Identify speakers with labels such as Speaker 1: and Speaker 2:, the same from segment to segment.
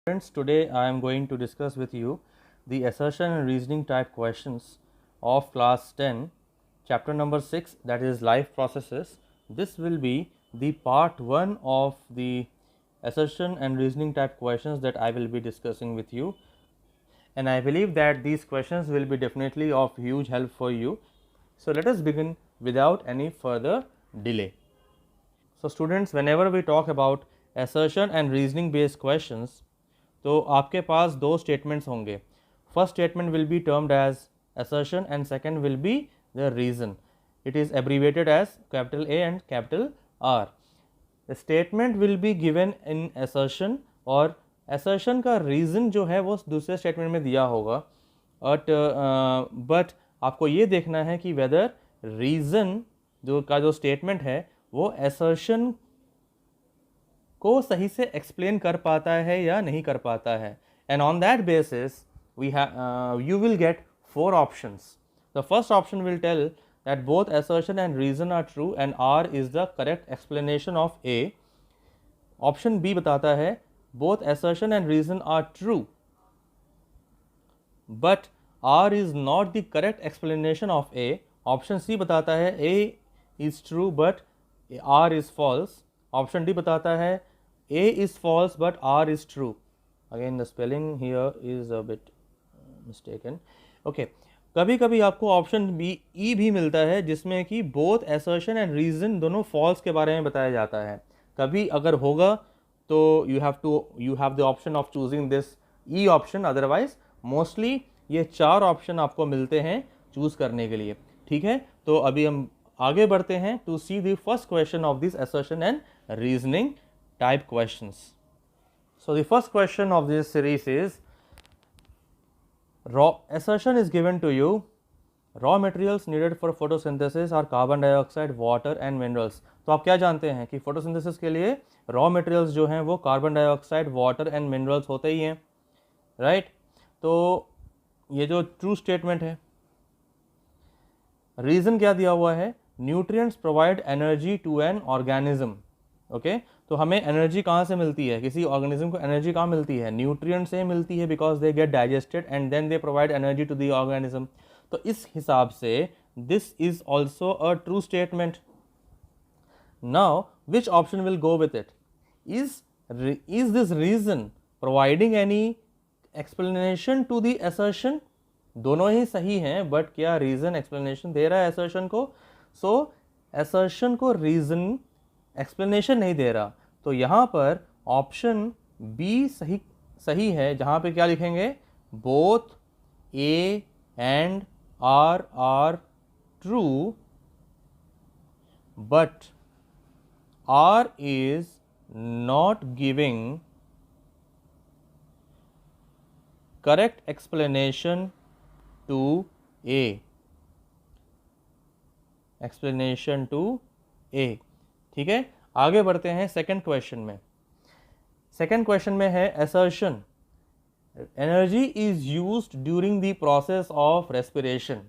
Speaker 1: Friends, today I am going to discuss with you the assertion and reasoning type questions of class 10, chapter number 6, that is life processes. This will be the part 1 of the assertion and reasoning type questions that I will be discussing with you, and I believe that these questions will be definitely of huge help for you. So let us begin without any further delay. So students, whenever we talk about assertion and reasoning based questions, तो आपके पास दो statements होंगे. First statement will be termed as assertion and second will be the reason. It is abbreviated as capital A and capital R. The statement will be given in assertion और assertion का reason जो है वो दूसरे statement में दिया होगा. But आपको ये देखना है कि whether reason जो स्टेटमेंट है वो assertion को सही से एक्सप्लेन कर पाता है या नहीं कर पाता है. And on that basis you will get 4 options. The first option will tell that both assertion and reason are true and R is the correct explanation of A. Option B बताता है both assertion and reason are true but R is not the correct explanation of A. Option C बताता है A is true but R is false. Option D बताता है A is false but R is true. Again the spelling here is a bit mistaken. Okay. कभी कभी आपको option B E भी मिलता है जिसमें कि बोथ assertion एंड रीजन दोनों फॉल्स के बारे में बताया जाता है. कभी अगर होगा तो you have the option of choosing this E option. Otherwise mostly ये 4 ऑप्शन आपको मिलते हैं चूज करने के लिए. ठीक है, तो अभी हम आगे बढ़ते हैं to see the first question of this assertion and reasoning type questions. So the first question of this series is assertion is given to you. Raw materials needed for photosynthesis are carbon dioxide, water and minerals. तो आप क्या जानते हैं कि photosynthesis के लिए raw materials जो हैं वो carbon dioxide, water and minerals होते ही हैं, right? तो ये जो true statement है. Reason क्या दिया हुआ है? Nutrients provide energy to an organism. Okay? तो हमें एनर्जी कहाँ से मिलती है? किसी ऑर्गेनिज्म को एनर्जी कहाँ मिलती है? न्यूट्रिएंट से मिलती है because they get digested and then they provide energy to the organism. तो इस हिसाब से this is also a true statement. Now which option will go with it? Is this reason providing any explanation to the assertion? दोनों ही सही हैं but क्या reason explanation दे रहा है असर्शन को? सो असर्शन को रीजन एक्सप्लेनेशन नहीं दे रहा. तो यहाँ पर ऑप्शन बी सही है जहाँ पे क्या लिखेंगे? Both A and R are true but R is not giving correct explanation to A. Explanation to A. ठीक है, आगे बढ़ते हैं सेकंड क्वेश्चन में. सेकंड क्वेश्चन में है assertion energy is used during the process of respiration.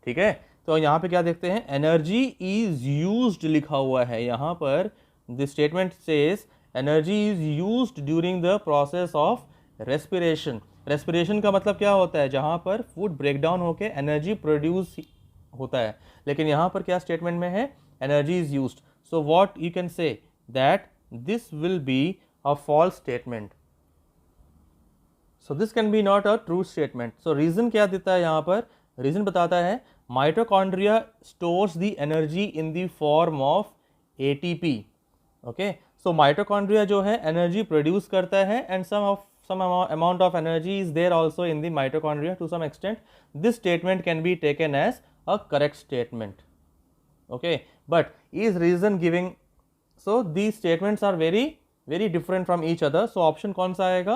Speaker 1: ठीक है, तो यहाँ पे क्या देखते हैं? एनर्जी इज यूज्ड लिखा हुआ है यहाँ पर. The statement says energy is used during the process of respiration. Respiration का मतलब क्या होता है? जहाँ पर फूड ब्रेक डाउन होकर एनर्जी प्रोड्यूस होता है. लेकिन यहाँ पर क्या स्टेटमेंट में है? Energy is used. So what you can say that this will be a false statement. So this can be not a true statement. So reason क्या देता है यहाँ पर? Reason बताता है mitochondria stores the energy in the form of ATP. Okay, so mitochondria जो है energy produce करता है and some amount of energy is there also in the mitochondria to some extent. This statement can be taken as a correct statement. Okay, but is reason giving? So these statements are very different from each other. So option कौन सा आएगा?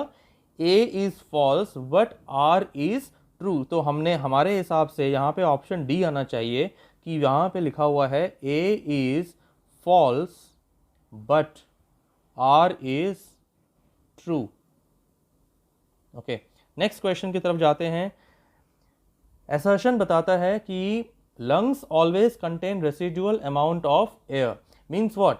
Speaker 1: A is false but R is true. तो हमने हमारे हिसाब से यहाँ पे ऑप्शन डी आना चाहिए कि यहाँ पे लिखा हुआ है A is false but R is true. Okay, next question की तरफ जाते हैं. assertion बताता है कि lungs always contain residual amount of air. Means what?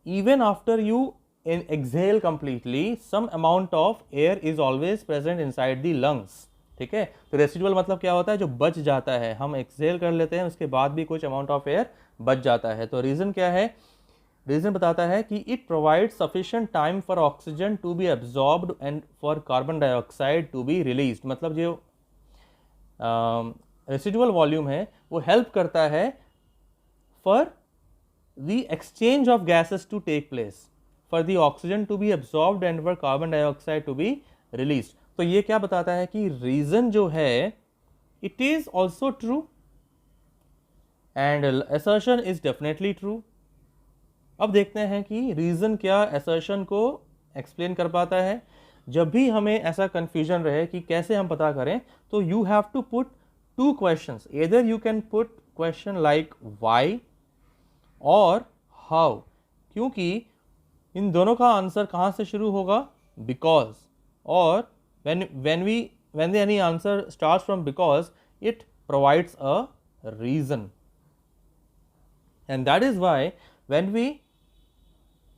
Speaker 1: Even after you exhale completely, some amount of air is always present inside the lungs. ठीक है, तो रेसिडुअल मतलब क्या होता है, जो बच जाता है, हम एक्सहेल कर लेते हैं उसके बाद भी कुछ अमाउंट ऑफ एयर बच जाता है। तो रीज़न क्या है, रीज़न बताता है कि it provide sufficient time for oxygen to be absorbed and for carbon dioxide to be released. मतलब जो रेसिडुअल वॉल्यूम है वो हेल्प करता है for the exchange of gases to take place, for the oxygen to be absorbed and for carbon dioxide to be released. तो ये क्या बताता है कि रीजन जो है it is also true and assertion is definitely true. अब देखते हैं कि रीजन क्या असर्शन को एक्सप्लेन कर पाता है। जब भी हमें ऐसा कंफ्यूजन रहे कि कैसे हम पता करें, तो you have to put two questions, either you can put question like why और हाउ, क्योंकि इन दोनों का आंसर कहाँ से शुरू होगा, बिकॉज, और when any answer starts from because, it provides a reason, and that is why when we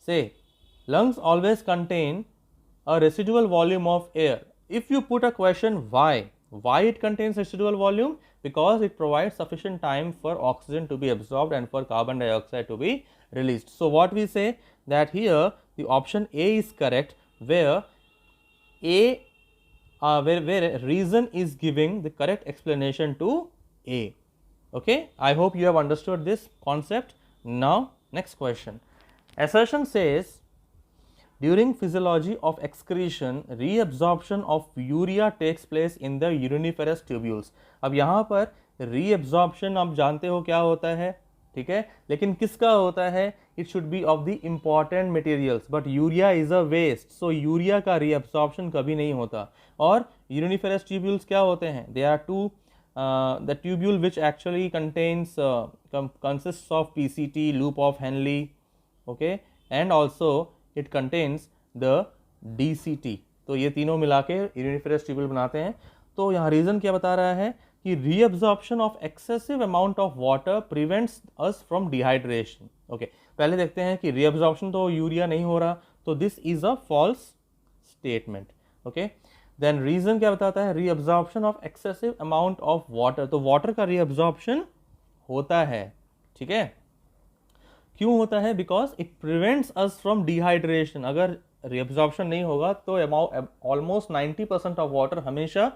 Speaker 1: say lungs always contain a residual volume of air, if you put a question why it contains residual volume, because it provides sufficient time for oxygen to be absorbed and for carbon dioxide to be released. So what we say that here the option A is correct, where where reason is giving the correct explanation to A. Okay, I hope you have understood this concept. Now next question. Assertion says during physiology of excretion, reabsorption of urea takes place in the uriniferous tubules. अब यहाँ पर reabsorption आप जानते हो क्या होता है, ठीक है, लेकिन किसका होता है, it should be of the important materials, but urea is a waste, so urea का reabsorption कभी नहीं होता। और uriniferous tubules क्या होते हैं, they are two the tubule which actually consists of PCT, loop of Henle, okay, and also it contains the DCT। तो ये तीनों मिला के यूनिफेरस ट्यूब्यूल बनाते हैं। तो यहाँ रीजन क्या बता रहा है कि reabsorption of excessive amount of water prevents us from dehydration. Okay, पहले देखते हैं कि रीअब्जॉर्प्शन तो यूरिया नहीं हो रहा, तो this is a false statement. Okay, then reason क्या बताता है, reabsorption of excessive amount of water, तो वाटर का रीअब्जॉर्प्शन होता है, ठीक है, क्यों होता है, because it prevents us from dehydration. अगर रीअब्जॉर्प्शन नहीं होगा तो ऑलमोस्ट 90% ऑफ वाटर हमेशा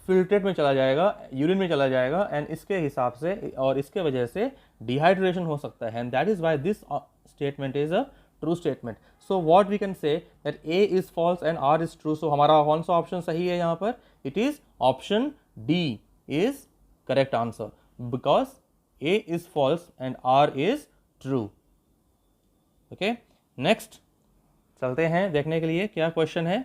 Speaker 1: फिल्ट्रेट में चला जाएगा, यूरिन में चला जाएगा, एंड इसके हिसाब से और इसके वजह से डिहाइड्रेशन हो सकता है, and that is why this statement is a true statement. So what we can say that A is false and R is true. सो हमारा कौन सा ऑप्शन सही है यहाँ पर, it is option D is correct answer, because A is false and R is true. Okay, next चलते हैं देखने के लिए क्या क्वेश्चन है।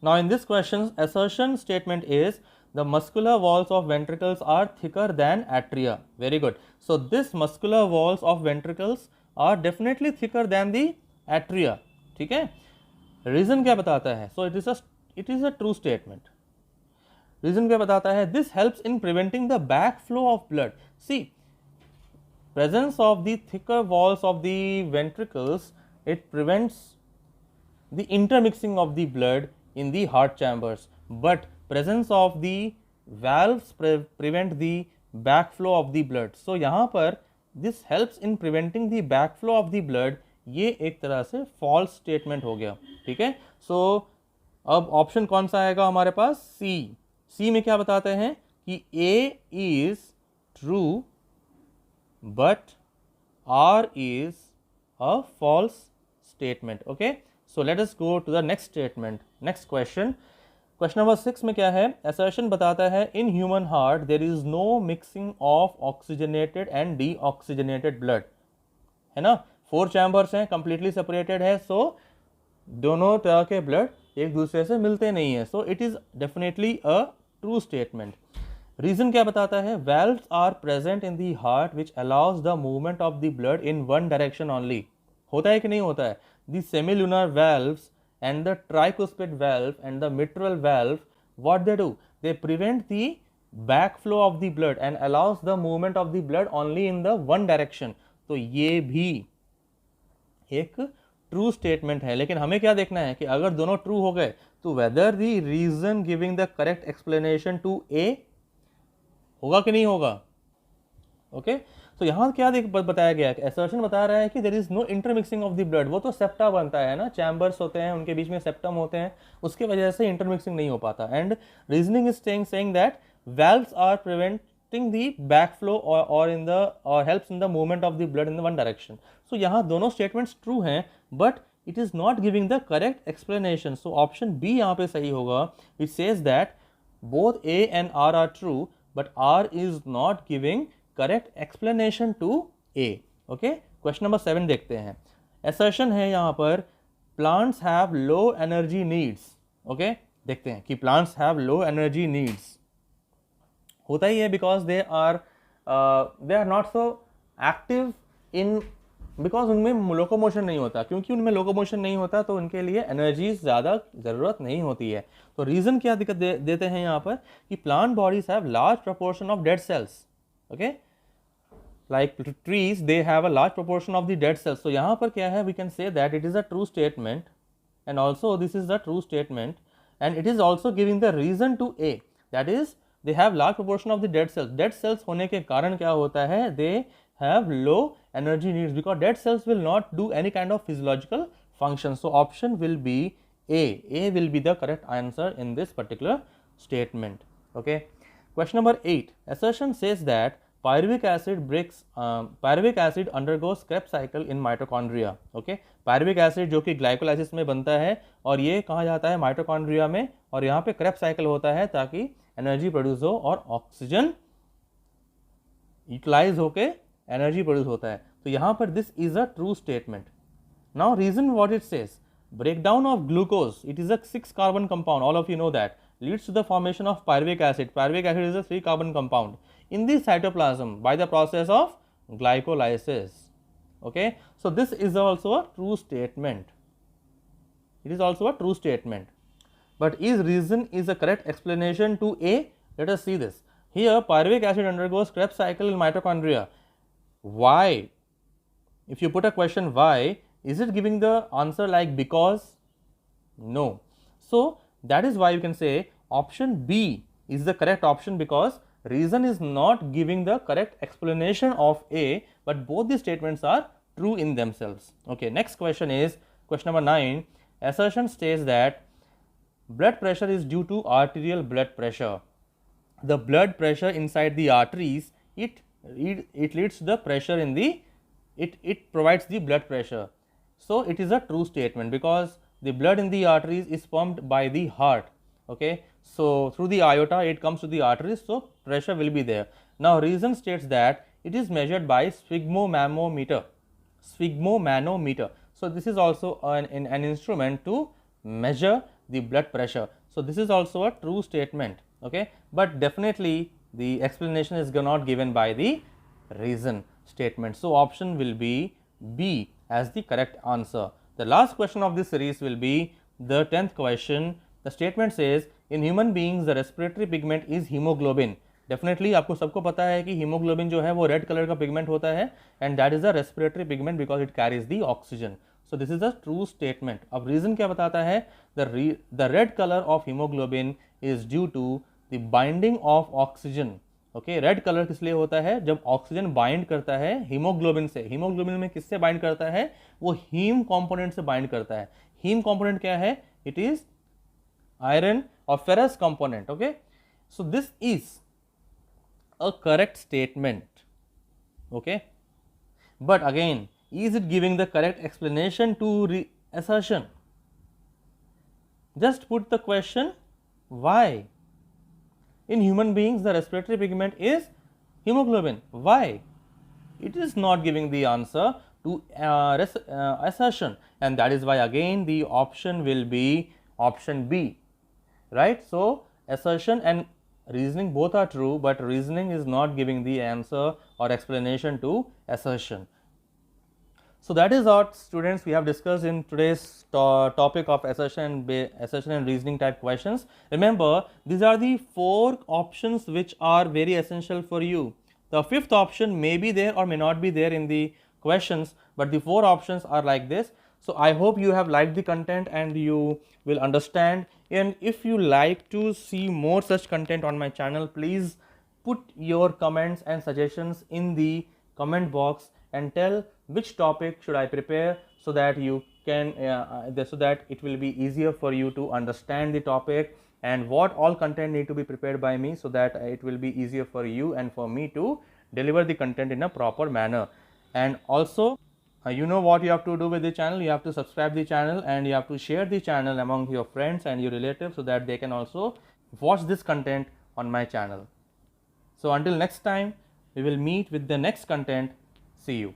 Speaker 1: Now in this question assertion statement is the muscular walls of ventricles are thicker than atria. Very good. So this muscular walls of ventricles are definitely thicker than the atria. ठीक है, reason क्या बताता है, so it is a true statement. Reason क्या बताता है, this helps in preventing the backflow of blood. See, presence of the thicker walls of the ventricles, it prevents the intermixing of the blood in the heart chambers, but presence of the valves prevent the backflow of the blood. So यहाँ पर this helps in preventing the backflow of the blood, ये एक तरह से false statement हो गया, ठीक है। So अब ऑप्शन कौन सा आएगा हमारे पास, सी में क्या बताते हैं कि A is true but R is a false statement. Okay, so let us go to the next statement, next question. Question number 6 में क्या है, assertion बताता है in human heart there is no mixing of oxygenated and deoxygenated blood, है ना, 4 chambers हैं, completely separated है, so दोनों तरह के blood एक दूसरे से मिलते नहीं है, so it is definitely a true statement. Reason क्या बताता है, valves are present in the heart which allows the movement of the blood in one direction only. होता है कि नहीं होता है, the semilunar valves and the tricuspid valve and the mitral valve, what they do, they prevent the backflow of the blood and allows the movement of the blood only in the one direction. तो ये भी एक true statement है, लेकिन हमें क्या देखना है कि अगर दोनों ट्रू हो गए तो whether the reason giving the correct explanation to A होगा कि नहीं होगा। ओके, तो यहाँ क्या बताया गया है, असर्शन बता रहा है कि there is no intermixing of the blood. वो तो सेप्टा बनता है ना, चैम्बर्स होते हैं, उनके बीच में सेप्टम होते हैं, उसके वजह से इंटरमिक्सिंग नहीं हो पाता। And reasoning is saying that valves are preventing the backflow or in the or helps in the movement of the blood in the one direction. So यहाँ दोनों statements true हैं, but it is not giving the correct explanation. So option B यहाँ पे सही होगा, which says that both A and R are true, but R is not giving correct explanation to A. Okay, question number 7 देखते हैं। Assertion है यहाँ पर plants have low energy needs. Okay, देखते हैं कि plants have low energy needs होता ही है because they are not so active in, because उनमें लोकोमोशन नहीं होता। क्योंकि उनमें लोकोमोशन नहीं होता तो उनके लिए एनर्जी ज़्यादा ज़रूरत नहीं होती है। तो रीज़न क्या दिक्कत देते हैं यहाँ पर कि plant bodies have large proportion of dead cells. Okay, like trees they have a large proportion of the dead cells. तो यहाँ पर क्या है, we can say that it is a true statement and also this is the true statement and it is also giving the reason to A, that is they have large proportion of the dead cells. Dead cells होने के कारण क्या होता है, they have low energy needs because dead cells will not do any kind of physiological function. So option will be A. A will be the correct answer in this particular statement. Okay. Question number 8. Assertion says that pyruvic acid undergoes Krebs cycle in mitochondria. Okay. Pyruvic acid जो कि glycolysis में बनता है और ये कहाँ जाता है, माइटोकॉन्ड्रिया में, और यहाँ पे Krebs cycle होता है ताकि एनर्जी प्रोड्यूस हो और ऑक्सीजन यूटिलाइज होके एनर्जी प्रोड्यूस होता है। तो यहाँ पर this is a true statement. Now reason what it says, breakdown of glucose, it is a 6 carbon compound, all of you know that, leads to the formation of pyruvic acid. Pyruvic acid is a 3 carbon compound in the cytoplasm by the process of glycolysis. Okay, so this is also a true statement. It is also a true statement. But is reason is a correct explanation to A? Let us see this. Here pyruvic acid undergoes Krebs cycle in mitochondria. Why? If you put a question why, is it giving the answer like because? No. So that is why you can say option B is the correct option because reason is not giving the correct explanation of A, but both the statements are true in themselves. Okay, next question is question number 9. Assertion states that blood pressure is due to arterial blood pressure. The blood pressure inside the arteries, it leads to the pressure in the, it provides the blood pressure. So it is a true statement because the blood in the arteries is pumped by the heart. Okay, so through the aorta it comes to the arteries, so pressure will be there. Now reason states that it is measured by sphygmomanometer. So this is also an instrument to measure the blood pressure. So this is also a true statement. Okay, but definitely the explanation is not given by the reason statement. So option will be B as the correct answer. The last question of this series will be the 10th question. The statement says in human beings the respiratory pigment is hemoglobin. Definitely आपको सबको पता है कि hemoglobin जो है वो red color का pigment होता है and that is a respiratory pigment because it carries the oxygen. So this is a true statement. अब reason क्या बताता है, the red color of hemoglobin is due to the binding of oxygen. Okay, red color किस लिए होता है, जब oxygen bind करता है हीमोग्लोबिन से। हीमोग्लोबिन में किससे बाइंड करता है, वो हीम कंपोनेंट से बाइंड करता है। हीम कंपोनेंट क्या है, इट इज आयरन और ferrous component. Okay, so this is a correct statement. Okay, but again is it giving the correct explanation to assertion? Just put the question why. In human beings the respiratory pigment is hemoglobin. Why? It is not giving the answer to assertion, and that is why again the option will be option B, right? So assertion and reasoning both are true, but reasoning is not giving the answer or explanation to assertion. So that is what students we have discussed in today's topic of assertion and reasoning type questions. Remember, these are the 4 options which are very essential for you. The 5th option may be there or may not be there in the questions, but the 4 options are like this. So I hope you have liked the content and you will understand. And if you like to see more such content on my channel, please put your comments and suggestions in the comment box and tell which topic should I prepare, so that you can so that it will be easier for you to understand the topic, and what all content need to be prepared by me, so that it will be easier for you and for me to deliver the content in a proper manner. And also, you know what you have to do with the channel. You have to subscribe the channel and you have to share the channel among your friends and your relatives, so that they can also watch this content on my channel. So until next time, we will meet with the next content. See you.